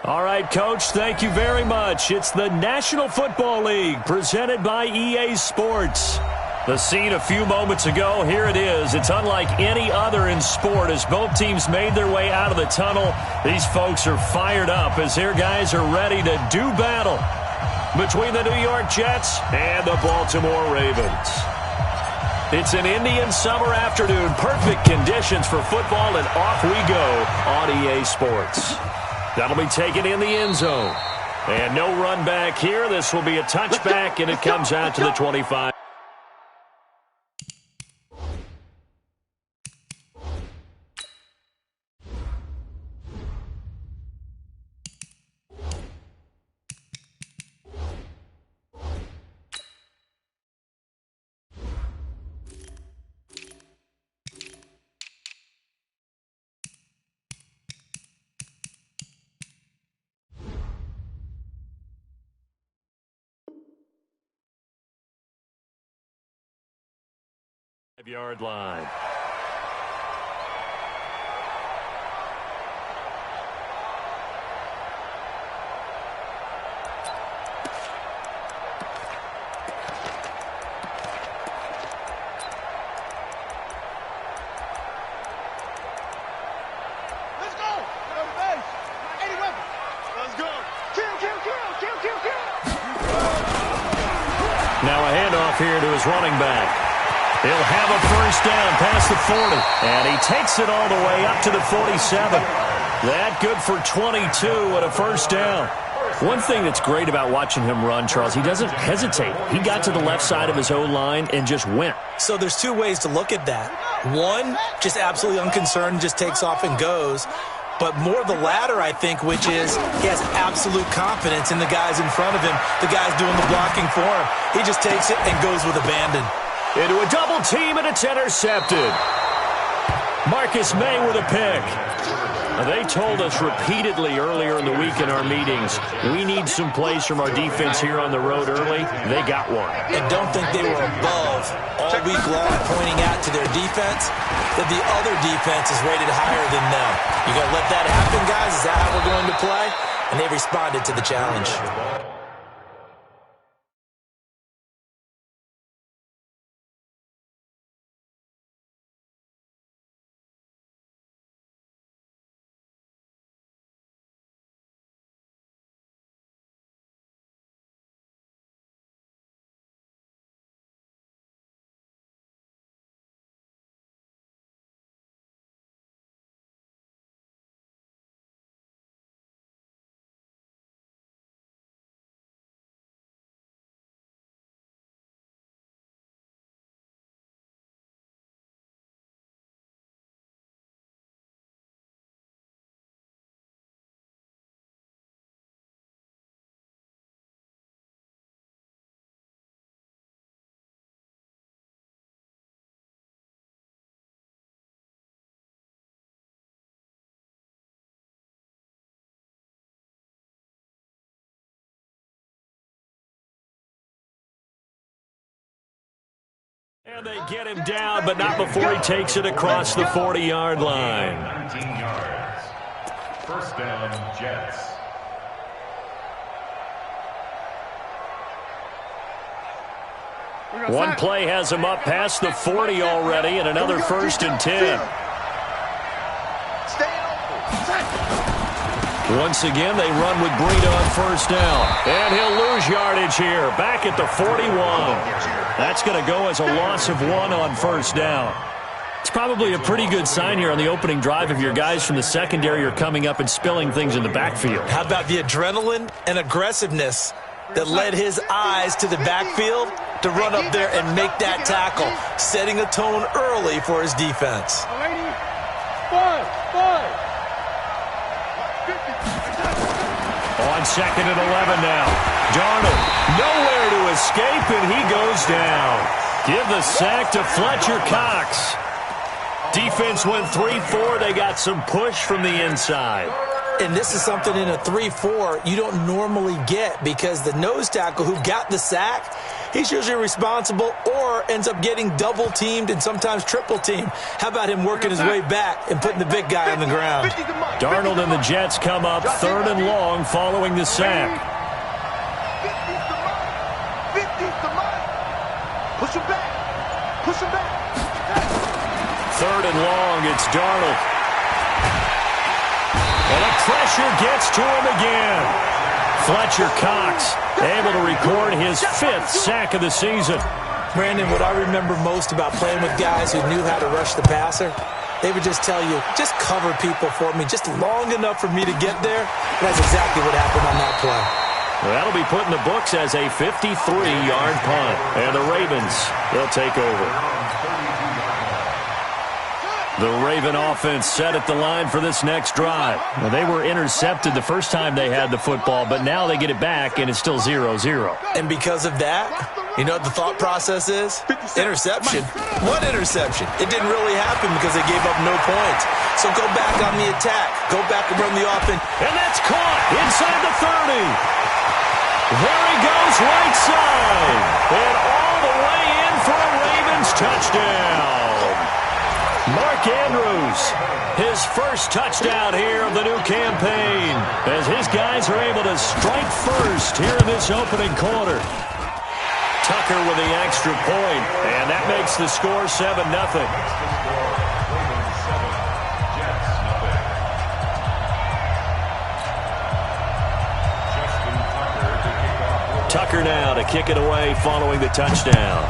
All right, Coach, thank you very much. It's the National Football League presented by EA Sports. The scene a few moments ago, here it is. It's unlike any other in sport as both teams made their way out of the tunnel. These folks are fired up as their guys are ready to do battle between the New York Jets and the Baltimore Ravens. It's an Indian summer afternoon. Perfect conditions for football, and off we go on EA Sports. That'll be taken in the end zone. And no run back here. This will be a touchback, and it comes out to the 25. Yard line. Let's go! Go to base! 80 weapons! Let's go! Kill! Now a handoff here to his running back. He'll have a first down past the 40. And he takes it all the way up to the 47. That good for 22 and a first down. One thing that's great about watching him run, Charles, he doesn't hesitate. He got to the left side of his O-line and just went. So there's two ways to look at that. One, just absolutely unconcerned, just takes off and goes. But more the latter, I think, which is he has absolute confidence in the guys in front of him, the guys doing the blocking for him. He just takes it and goes with abandon. Into a double team, and it's intercepted. Marcus May with a pick. They told us repeatedly earlier in the week in our meetings, we need some plays from our defense here on the road early. They got one. And don't think they were above all week long pointing out to their defense that the other defense is rated higher than them. You got to let that happen, guys? Is that how we're going to play? And they responded to the challenge. And they get him down, but not before he takes it across the 40-yard line. 19 yards. First down, Jets. One play has him up past the 40 already, and another first and 10. Once again, they run with Breida on first down. And he'll lose yardage here, back at the 41. That's going to go as a loss of 1 on first down. It's probably a pretty good sign here on the opening drive if your guys from the secondary are coming up and spilling things in the backfield. How about the adrenaline and aggressiveness that led his eyes to the backfield to run up there and make that tackle, setting a tone early for his defense. On second and 11 now. Darnold nowhere to escape, and he goes down. Give the sack to Fletcher Cox. Defense went 3-4. They got some push from the inside. And this is something in a 3-4 you don't normally get because the nose tackle who got the sack he's usually responsible or ends up getting double-teamed and sometimes triple-teamed. How about him working his way back and putting the big guy on the ground? Darnold and the Jets come up 3rd and long following the sack. 50's the mark. Push him back. Push him back. 3rd and long, it's Darnold. And the pressure gets to him again. Fletcher Cox able to record his 5th sack of the season. Brandon, what I remember most about playing with guys who knew how to rush the passer, they would just tell you, just cover people for me, just long enough for me to get there. And that's exactly what happened on that play. Well, that'll be put in the books as a 53-yard punt. And the Ravens, they'll take over. The Raven offense set at the line for this next drive. Well, they were intercepted the first time they had the football, but now they get it back, and it's still 0-0. And because of that, you know what the thought process is? Interception. What interception? It didn't really happen because they gave up no points. So go back on the attack. Go back and run the offense. And that's caught inside the 30. There he goes right side. And all the way in for a Ravens touchdown. Mark Andrews, his first touchdown here of the new campaign, as his guys are able to strike first here in this opening quarter. Tucker with the extra point, and that makes the score 7-0. Tucker now to kick it away following the touchdown.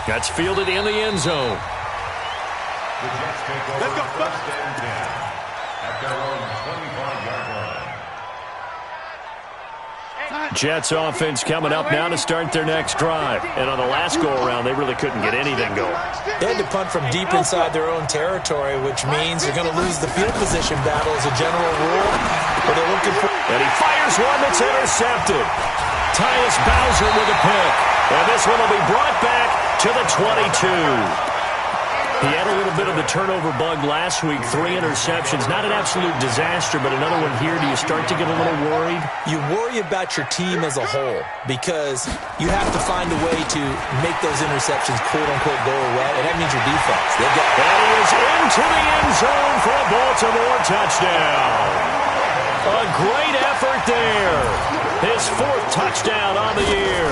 That's fielded in the end zone. Let's go. Jets offense coming up now to start their next drive. And on the last go-around, they really couldn't get anything going. They had to punt from deep inside their own territory, which means they're going to lose the field position battle as a general rule. But they're looking for... And he fires one that's intercepted. Tyus Bowser with a pick. And this one will be brought back to the 22. He had a little bit of the turnover bug last week, 3 interceptions. Not an absolute disaster, but another one here. Do you start to get a little worried? You worry about your team as a whole because you have to find a way to make those interceptions, quote-unquote, go away, and that means your defense. And he is into the end zone for a Baltimore touchdown. A great effort there. His 4th touchdown on the year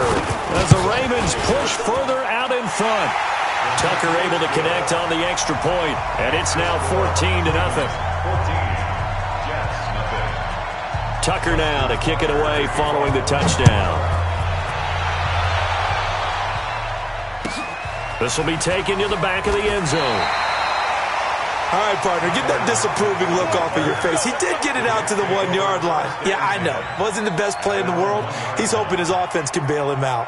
as the Ravens push further out in front. Tucker able to connect on the extra point, and it's now 14-0. Tucker now to kick it away following the touchdown. This will be taken to the back of the end zone. All right, partner, get that disapproving look off of your face. He did get it out to the 1-yard line. Yeah, I know. Wasn't the best play in the world. He's hoping his offense can bail him out.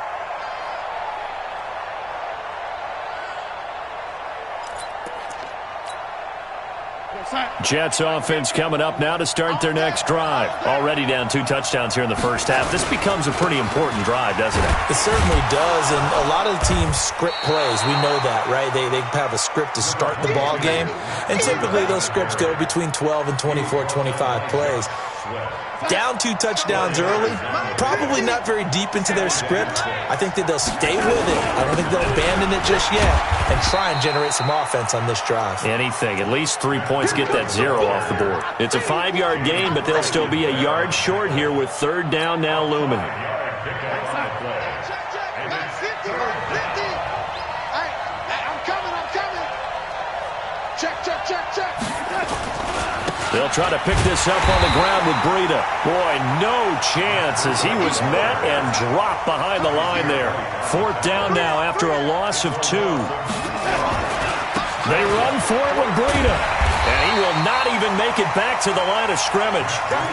Jets offense coming up now to start their next drive. Already down 2 touchdowns here in the first half. This becomes a pretty important drive, doesn't it? It certainly does, and a lot of the teams script plays. We know that, right? They have a script to start the ball game, and typically those scripts go between 12 and 24, 25 plays. Down 2 touchdowns early, probably not very deep into their script. I think that they'll stay with it. I don't think they'll abandon it just yet and try and generate some offense on this drive. Anything. At least 3 points, get that 0 off the board. It's a 5-yard gain, but they'll still be a yard short here with 3rd down now looming. They'll try to pick this up on the ground with Breida. Boy, no chance as he was met and dropped behind the line there. 4th down now after a loss of 2. They run for it with Breida. And he will not even make it back to the line of scrimmage.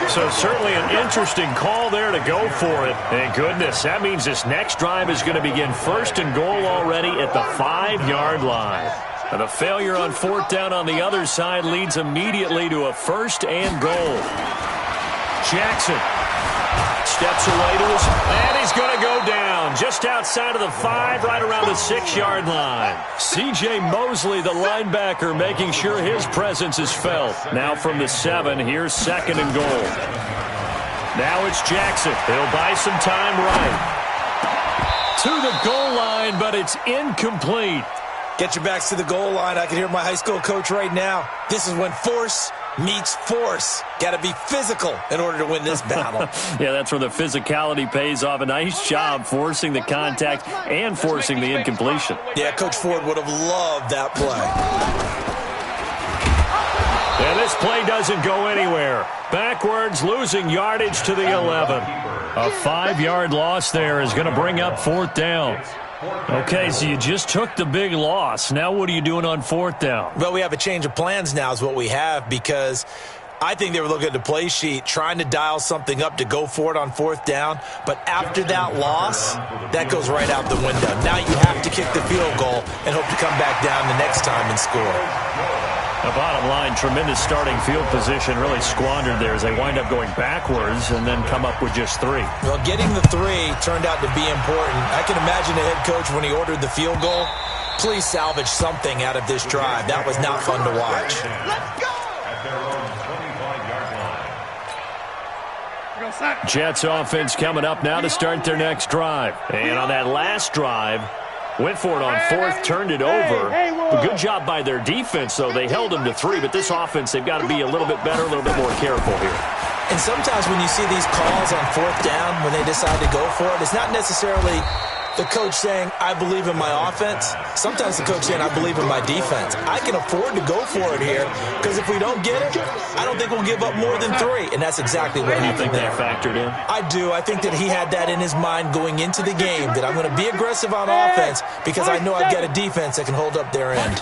So certainly an interesting call there to go for it. And goodness, that means this next drive is going to begin 1st and goal already at the 5-yard line. And a failure on 4th down on the other side leads immediately to a 1st and goal. Jackson steps away to his, and he's going to go down just outside of the 5, right around the 6-yard line. C.J. Mosley, the linebacker, making sure his presence is felt. Now from the 7, here's 2nd and goal. Now it's Jackson. He'll buy some time right. To the goal line, but it's incomplete. Get your backs to the goal line. I can hear my high school coach right now. This is when force meets force. Got to be physical in order to win this battle. Yeah, that's where the physicality pays off. A nice job forcing the contact and forcing the incompletion. Yeah, Coach Ford would have loved that play. And this play doesn't go anywhere. Backwards, losing yardage to the 11. A 5-yard loss there is going to bring up 4th down. Okay, so you just took the big loss. Now what are you doing on 4th down? Well, we have a change of plans now is what we have, because I think they were looking at the play sheet, trying to dial something up to go for it on 4th down. But after that loss, that goes right out the window. Now you have to kick the field goal and hope to come back down the next time and score. The bottom line, tremendous starting field position, really squandered there as they wind up going backwards and then come up with just 3. Well, getting the 3 turned out to be important. I can imagine the head coach when he ordered the field goal. Please salvage something out of this drive. That was not fun to watch. Let's go! Jets offense coming up now to start their next drive. And on that last drive, went for it on 4th, turned it over. A good job by their defense, though. They held them to 3, but this offense, they've got to be a little bit better, a little bit more careful here. And sometimes when you see these calls on 4th down, when they decide to go for it, it's not necessarily the coach saying, I believe in my offense. Sometimes the coach saying, I believe in my defense. I can afford to go for it here, because if we don't get it, I don't think we'll give up more than 3. And that's exactly what happened. You think that factored in? I do. I think that he had that in his mind going into the game, that I'm going to be aggressive on offense because I know I've got a defense that can hold up their end.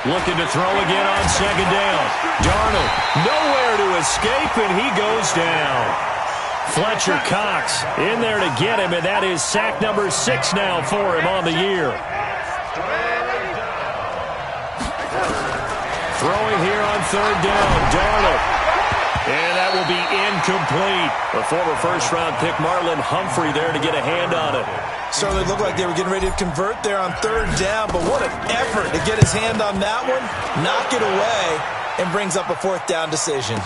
Looking to throw again on 2nd down. Darnold, nowhere to escape, and he goes down. Fletcher Cox in there to get him, and that is sack number 6 now for him on the year. Throwing here on 3rd down, Darnold. And that will be incomplete. The former first-round pick, Marlon Humphrey, there to get a hand on it. Certainly looked like they were getting ready to convert there on 3rd down, but what an effort to get his hand on that one, knock it away, and brings up a 4th down decision.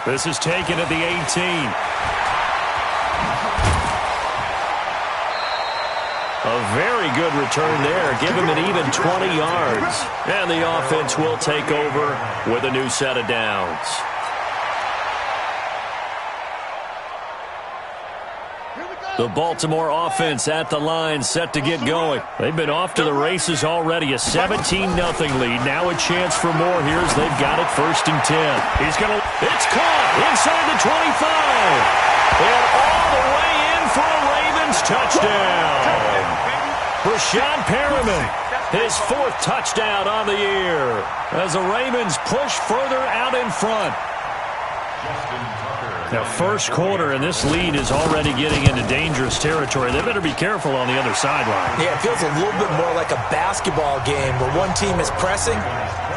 This is taken at the 18. A very good return there. Give him an even 20 yards. And the offense will take over with a new set of downs. The Baltimore offense at the line, set to get going. They've been off to the races already. A 17-0 lead. Now a chance for more here as they've got it 1st and 10. He's going to... It's caught inside the 25. And all the way in for a Ravens touchdown. Rashad Perriman, his 4th touchdown on the year as the Ravens push further out in front. Now, 1st quarter, and this lead is already getting into dangerous territory. They better be careful on the other sideline. Yeah, it feels a little bit more like a basketball game where one team is pressing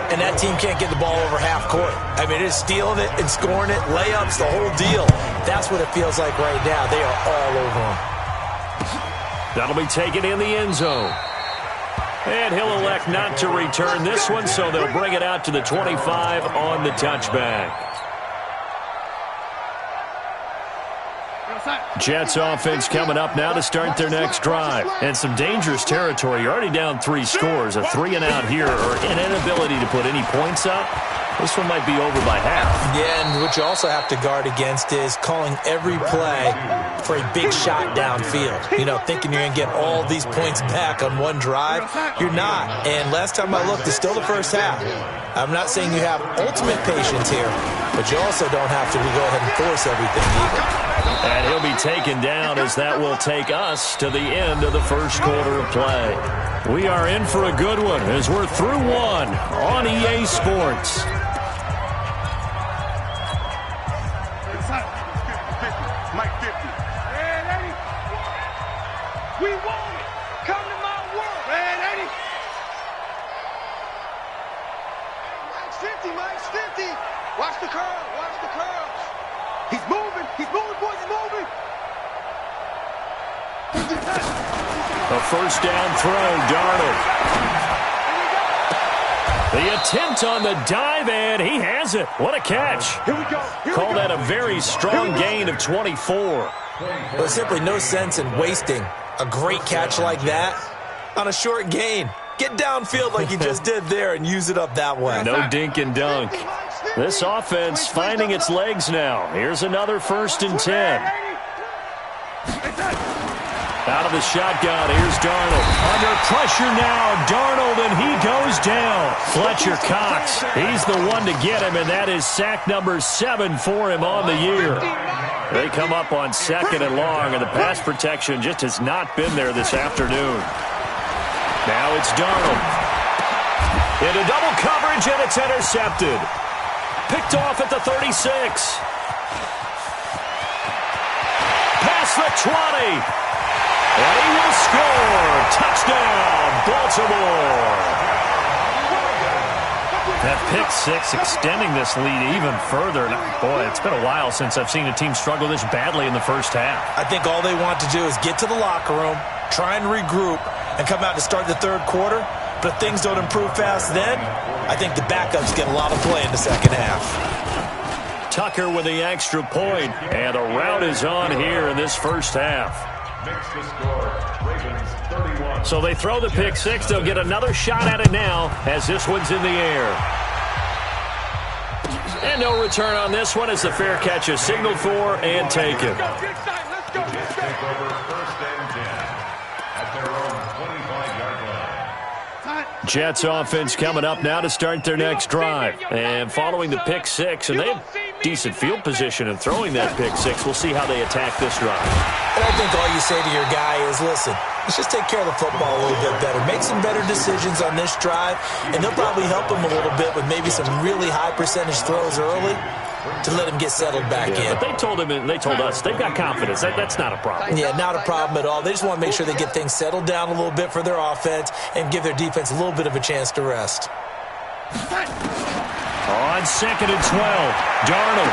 and that team can't get the ball over half court. I mean, it is stealing it and scoring it, layups, the whole deal. That's what it feels like right now. They are all over them. That'll be taken in the end zone. And he'll elect not to return this one, so they'll bring it out to the 25 on the touchback. Jets offense coming up now to start their next drive. And some dangerous territory. You're already down 3 scores. A 3-and-out here, or an inability to put any points up. This one might be over by half. Yeah, and what you also have to guard against is calling every play for a big shot downfield. You know, thinking you're going to get all these points back on one drive. You're not. And last time I looked, it's still the first half. I'm not saying you have ultimate patience here, but you also don't have to go ahead and force everything either. And he'll be taken down as that will take us to the end of the 1st quarter of play. We are in for a good one as we're through 1 on EA Sports. Mike 50. Red 80. We want it. Come to my world. Red 80. Mike's 50. Mike's 50. Watch the curl. Watch the curls. He's moving. He's moving, boys. He's moving. A 1st down throw, Darnold. The attempt on the dive, and he has it. What a catch. Here we go. Call that a very strong gain of 24. There's simply no sense in wasting a great catch like that on a short gain. Get downfield like you just did there and use it up that way. No dink and dunk. This offense finding its legs now. Here's another 1st and 10. Out of the shotgun, here's Darnold. Under pressure now, Darnold, and he goes down. Fletcher Cox, he's the one to get him, and that is sack number 7 for him on the year. They come up on 2nd and long, and the pass protection just has not been there this afternoon. Now it's Darnold. Into double coverage, and it's intercepted. Picked off at the 36. Past the 20. And he will score. Touchdown, Baltimore. That pick 6 extending this lead even further. Boy, it's been a while since I've seen a team struggle this badly in the first half. I think all they want to do is get to the locker room, try and regroup, and come out to start the third quarter. But if things don't improve fast then, I think the backups get a lot of play in the second half. Tucker with the extra point, and a rout is on here in this first half. Makes the score. Ravens 31. So they throw the pick 6. They'll get another shot at it now as this one's in the air. And no return on this one as the fair catch is signaled for and taken. Let's go. Take over 1st and 10 at their own 25-yard line. Jets offense coming up now to start their next drive. And following the pick 6, and they have decent field position and throwing that pick 6. We'll see how they attack this drive. And I think all you say to your guy is, listen, let's just take care of the football a little bit better. Make some better decisions on this drive, and they'll probably help him a little bit with maybe some really high percentage throws early to let him get settled back in. But they told him, and they told us, they've got confidence. That's not a problem. Yeah, not a problem at all. They just want to make sure they get things settled down a little bit for their offense and give their defense a little bit of a chance to rest. On 2nd and 12, Darnold.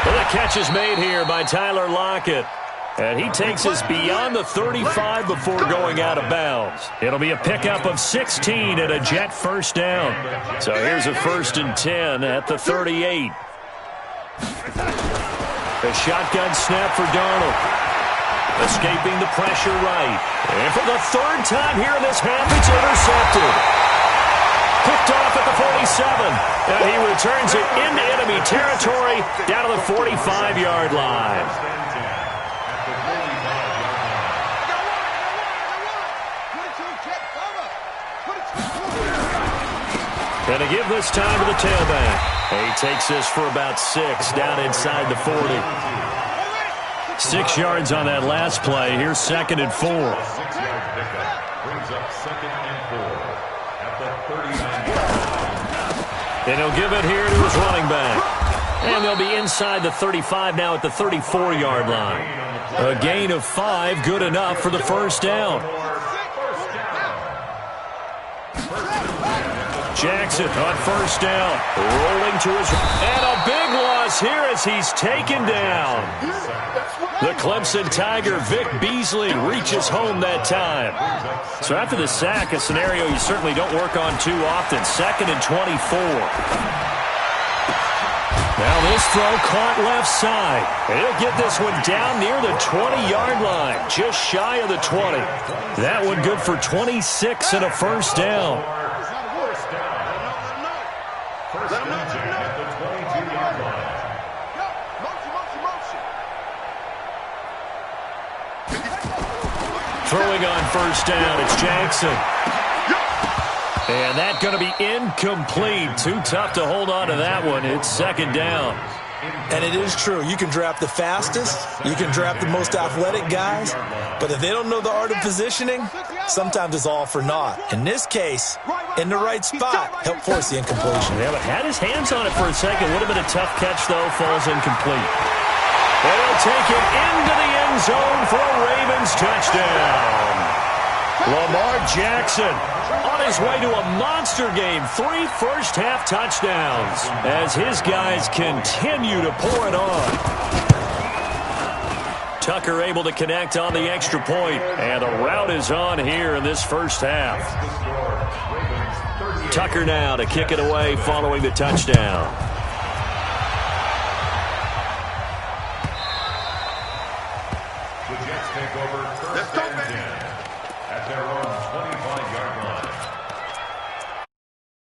Well, the catch is made here by Tyler Lockett. And he takes us beyond the 35 before going out of bounds. It'll be a pickup of 16 and a Jet first down. So here's a 1st and 10 at the 38. The shotgun snap for Darnold. Escaping the pressure right. And for the 3rd time here in this half, it's intercepted. Picked off at the 47. And he returns it into enemy territory down to the 45-yard line. And to give this time to the tailback. He takes this for about 6 down inside the 40. 6 yards on that last play. Here's 2nd and 4. 6-yard pickup brings up 2nd and 4 at the 39. And he'll give it here to his running back. And they'll be inside the 35 now at the 34-yard line. A gain of 5, good enough for the first down. Jackson on first down, rolling to his, and a big loss here as he's taken down. The Clemson Tiger, Vic Beasley, reaches home that time. So after the sack, a scenario you certainly don't work on too often. 2nd and 24. Now this throw caught left side. He'll get this one down near the 20-yard line, just shy of the 20. That one good for 26 and a first down. First and 10 at the 22-yard line. Throwing on first down, it's Jackson. And that's going to be incomplete. Too tough to hold on to that one. It's 2nd down. And it is true. You can draft the fastest. You can draft the most athletic guys. But if they don't know the art of positioning, sometimes it's all for naught. In this case, in the right spot, help force the incompletion. Yeah, but had his hands on it for a second. Would have been a tough catch, though. Falls incomplete. And he'll take it into the end zone for a Ravens touchdown. Lamar Jackson on his way to a monster game. 3 first-half touchdowns as his guys continue to pour it on. Tucker able to connect on the extra point, and the route is on here in this first half. Tucker now to kick it away following the touchdown. The Jets take over first and 10.